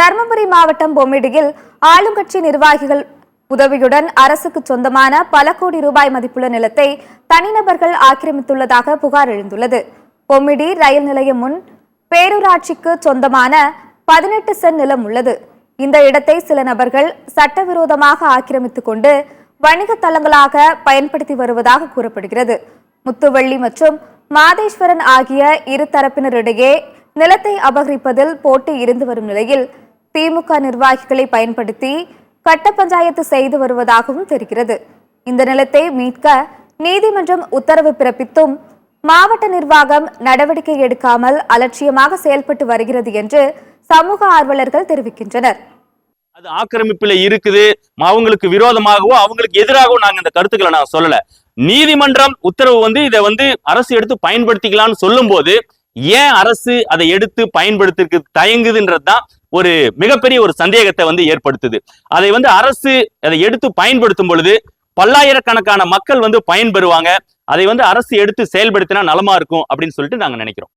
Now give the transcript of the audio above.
தருமபுரி மாவட்டம் பொம்மிடியில் ஆளுங்கட்சி நிர்வாகிகள் உதவியுடன் அரசுக்கு சொந்தமான பல கோடி ரூபாய் மதிப்புள்ள நிலத்தை தனிநபர்கள் ஆக்கிரமித்துள்ளதாக புகார் எழுந்துள்ளது. பொம்மிடி ரயில் நிலையம் முன் பேரூராட்சிக்கு சொந்தமான 18 சென்ட் நிலம் உள்ளது. இந்த இடத்தை சில நபர்கள் சட்டவிரோதமாக ஆக்கிரமித்துக் கொண்டு வணிக தளங்களாக பயன்படுத்தி வருவதாக கூறப்படுகிறது. முத்துவள்ளி மற்றும் மாதேஸ்வரன் ஆகிய இரு தரப்பினரிடையே நிலத்தை அபகரிப்பதில் போட்டி இருந்து வரும் நிலையில் திமுக நிர்வாகிகளை பயன்படுத்தி கட்ட பஞ்சாயத்து செய்து வருவதாகவும் தெரிகிறது. இந்த நிலத்தை மீட்க நீதிமன்றம் உத்தரவு பிறப்பித்தும் மாவட்ட நிர்வாகம் நடவடிக்கை எடுக்காமல் அலட்சியமாக செயல்பட்டு வருகிறது என்று சமூக ஆர்வலர்கள் தெரிவிக்கின்றனர். அது ஆக்கிரமிப்புல இருக்குது, அவங்களுக்கு விரோதமாகவோ அவங்களுக்கு எதிராகவோ நாங்க இந்த கருத்துக்களை நான் சொல்லல. நீதிமன்றம் உத்தரவு இதை அரசு எடுத்து பயன்படுத்திக்கலாம்னு சொல்லும் போது ஏன் அரசு அதை எடுத்து பயன்படுத்திற்கு தயங்குதுன்றதுதான் ஒரு மிகப்பெரிய ஒரு சந்தேகத்தை ஏற்படுத்துது. அதை அரசு அதை எடுத்து பயன்படுத்தும் பொழுது பல்லாயிரக்கணக்கான மக்கள் பயன்பெறுவாங்க. அதை அரசு எடுத்து செயல்படுத்தினா நலமா இருக்கும் அப்படின்னு சொல்லிட்டு நாங்க நினைக்கிறோம்.